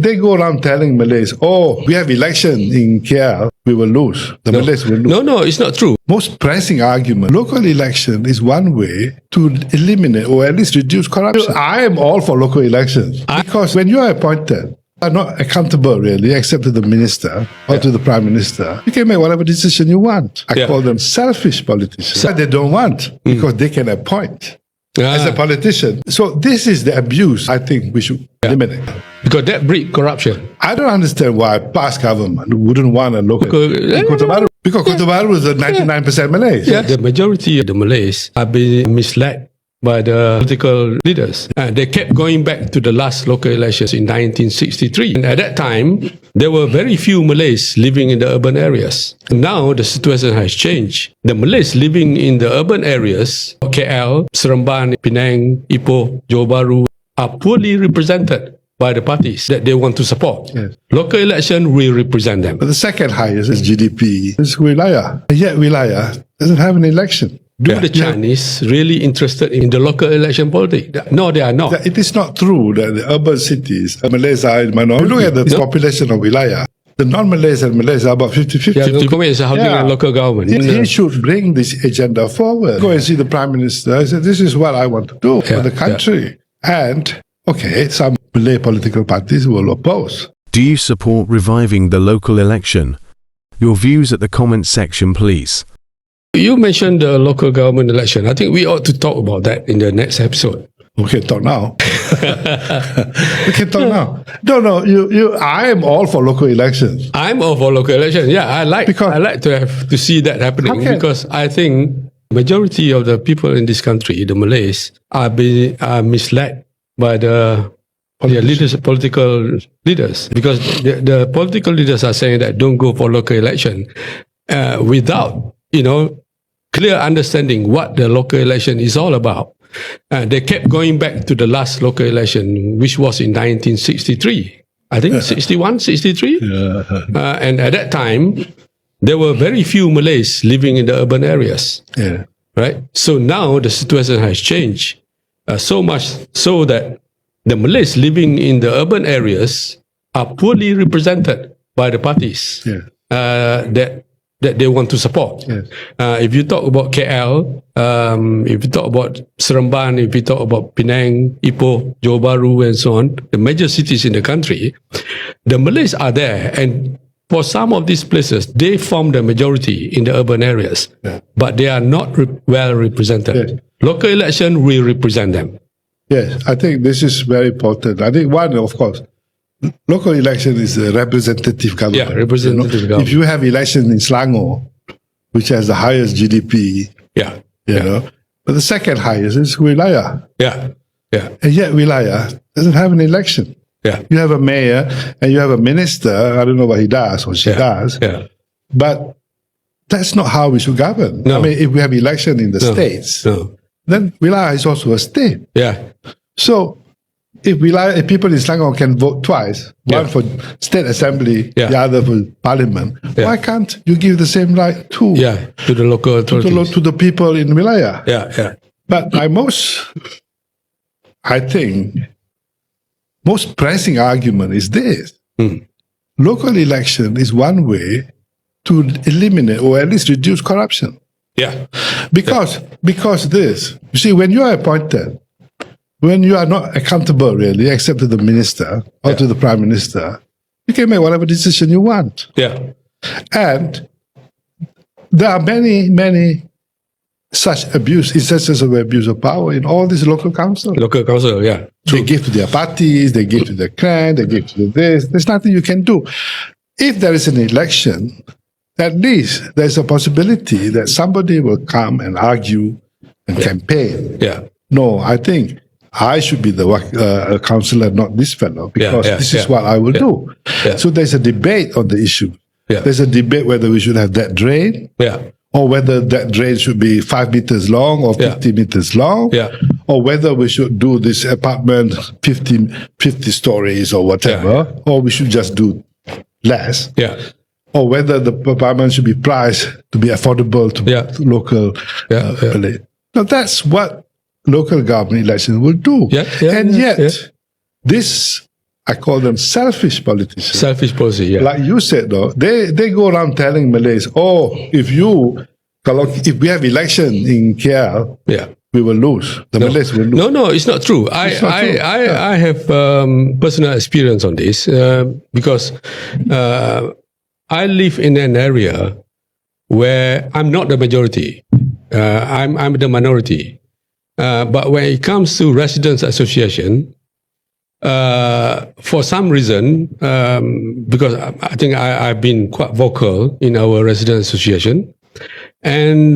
They go around telling Malays, oh, we have election in KL, we will lose. The Malays will lose. No, it's not true. Most pressing argument, local election is one way to eliminate or at least reduce corruption. I am all for local elections because when you are appointed, are not accountable really, except to the minister or to the prime minister. You can make whatever decision you want. I call them selfish politicians. But they don't want because they can appoint as a politician. So this is the abuse I think we should eliminate. Because that breeds corruption. I don't understand why past government wouldn't want a local... Because Kota Baru is 99% Malays. Yeah, the majority of the Malays have been misled by the political leaders. They kept going back to the last local elections in 1963. And at that time, there were very few Malays living in the urban areas. Now, the situation has changed. The Malays living in the urban areas, KL, Seremban, Penang, Ipoh, Johor Bahru, are poorly represented by the parties that they want to support. Yes. Local election will represent them. But the second highest is GDP. It's Wilayah. And yet Wilayah doesn't have an election. Do the Chinese really interested in the local election politics? No, they are not. It is not true that the urban cities, Malays are in minority. Look at the population of Wilayah. The non-Malays and Malays are about 50-50. Yeah, the government is holding a local government. He should bring this agenda forward. Go and see the Prime Minister. I said, this is what I want to do for the country. And, okay, some Malay political parties will oppose. Do you support reviving the local election? Your views at the comments section, please. You mentioned the local government election. I think we ought to talk about that in the next episode. We can talk now. We can talk now. No. I am all for local elections. I'm all for local elections. Yeah, I like to see that happening because I think majority of the people in this country, the Malays, are misled by the political leaders because the political leaders are saying that don't go for local election without clear understanding what the local election is all about. They kept going back to the last local election, which was in 1963. I think 61, 63. And at that time, there were very few Malays living in the urban areas. Yeah. Right? So now the situation has changed so much so that the Malays living in the urban areas are poorly represented by the parties that they want to support. Yes. If you talk about KL, if you talk about Seremban, if you talk about Penang, Ipoh, Johor Bahru and so on, the major cities in the country, the Malays are there. And for some of these places, they form the majority in the urban areas, but they are not well represented. Yes. Local election will represent them. Yes, I think this is very important. I think one, of course, local election is a representative government. Yeah, representative government. If you have election in Selangor, which has the highest GDP, but the second highest is Wilayah. Yeah. And yet Wilayah doesn't have an election. Yeah. You have a mayor and you have a minister. I don't know what he does or she does. Yeah. But that's not how we should govern. No. I mean, if we have election in the states, then Wilayah is also a state. Yeah. So if people in Selangor can vote twice, one for state assembly, the other for parliament, why can't you give the same right to the local authorities, to the people in Wilayah? Yeah. But I think, most pressing argument is this. Local election is one way to eliminate or at least reduce corruption. Yeah. Because this, you see, when you are appointed, when you are not accountable really, except to the minister or to the prime minister, you can make whatever decision you want. Yeah. And there are many such instances of abuse of power in all these local councils. Local council, yeah. They give to their parties, they give to the clan, they give to this. There's nothing you can do. If there is an election, at least there's a possibility that somebody will come and argue and campaign. Yeah. No, I think I should be the councillor, not this fellow, because this is what I will do. Yeah. So there's a debate on the issue. Yeah. There's a debate whether we should have that drain, or whether that drain should be 5 meters long or 50 meters long, or whether we should do this apartment 50 stories or whatever, or we should just do less. Yeah. Or whether the apartment should be priced to be affordable to local Malay. Now that's what local government elections will do. And yet, this I call them selfish politicians. Selfish policy, yeah. Like you said, though, they go around telling Malays, if we have election in KL, we will lose. The Malays will lose. No, it's not true. I have personal experience on this because I live in an area where I'm not the majority. I'm the minority. But when it comes to residents' association, for some reason, because I think I've been quite vocal in our residents' association, and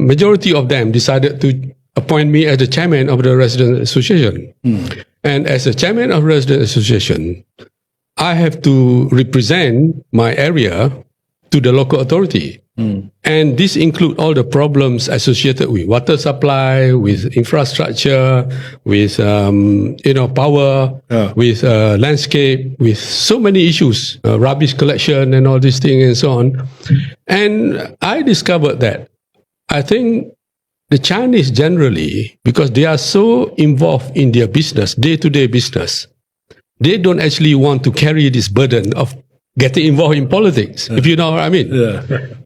majority of them decided to appoint me as the chairman of the resident association. And as a chairman of resident association, I have to represent my area to the local authority. And this includes all the problems associated with water supply, with infrastructure, with power, with landscape, with so many issues, rubbish collection and all these things and so on. And I discovered that I think the Chinese generally, because they are so involved in their business, day-to-day business, they don't actually want to carry this burden of getting involved in politics, if you know what I mean.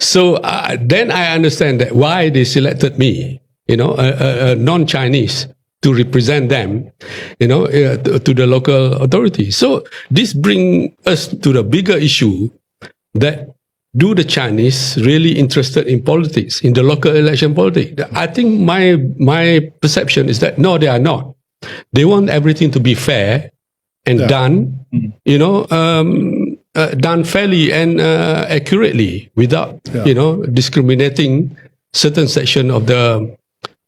So then I understand that why they selected me, a non-Chinese, to represent them, to the local authority. So this brings us to the bigger issue that do the Chinese really interested in politics, in the local election politics? I think my perception is that no, they are not. They want everything to be fair and done, done fairly and accurately without, discriminating certain section of the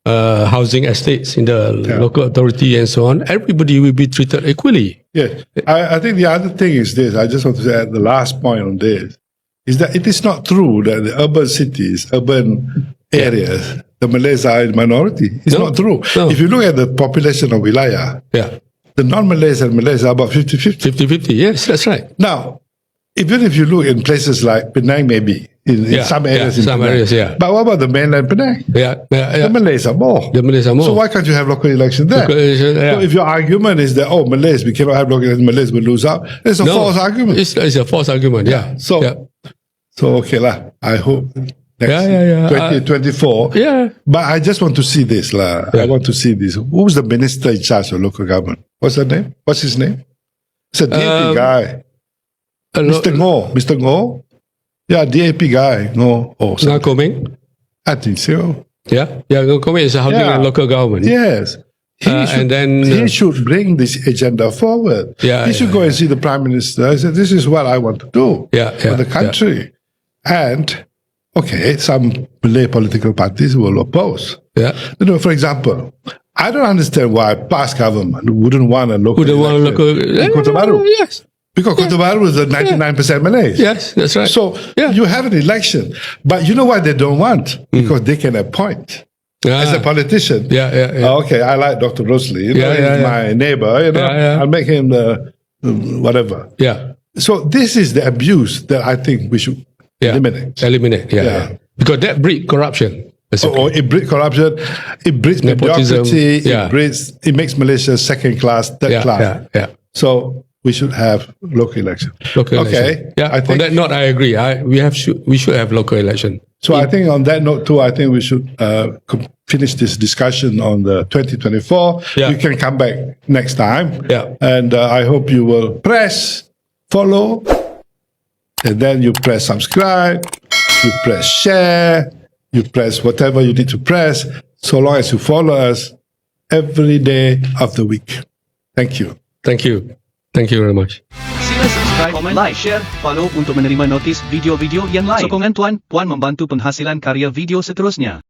housing estates in the local authority and so on. Everybody will be treated equally. Yeah, I think the other thing is this. I just want to add the last point on this. Is that it is not true that the urban cities, urban areas, the Malays are in minority. It's not true. No. If you look at the population of Wilayah, the non-Malays and Malays are about 50-50. 50-50, yes, that's right. Now, even if you look in places like Penang, maybe, in some areas. Some areas, But what about the mainland Penang? The Malays are more. The Malays are more. So why can't you have local election there? So if your argument is that, Malays, we cannot have local election, Malays will lose out, it's a false argument. It's a false argument, So okay lah. I hope next 2024. But I just want to see this lah. I want to see this. Who's the minister in charge of local government? What's her name? What's his name? It's a DAP guy. Mr. Ngo. Yeah, DAP guy. No. Ngo Komeng? I think so. Ngo Komeng is a housing and local government. Yes. He should bring this agenda forward. He should go and see the Prime Minister. I said, this is what I want to do for the country. And, some Malay political parties will oppose. For example, I don't understand why past government wouldn't want a local election in Kota Baru. Yes. Because Kota Baru is 99% Malays. Yes, that's right. So you have an election. But you know why they don't want? Because they can appoint. As a politician. Okay, I like Dr. Rosli. He's my neighbor. I'll make him the whatever. So this is the abuse that I think we should eliminate. Because that breeds corruption. It breeds corruption. It breeds mediocrity. It makes Malaysia second class, third class. So we should have local election. I think on that note, I agree. We should have local election. So I think on that note too, I think we should finish this discussion on the 2024. We can come back next time. And I hope you will press follow, and then you press subscribe, you press share, you press whatever you need to press, so long as you follow us every day of the week. Thank you. Thank you. Thank you very much. Sila subscribe, comment, like, share, follow untuk menerima notis video-video yang lain. Sokongan Puan membantu penghasilan karya video seterusnya.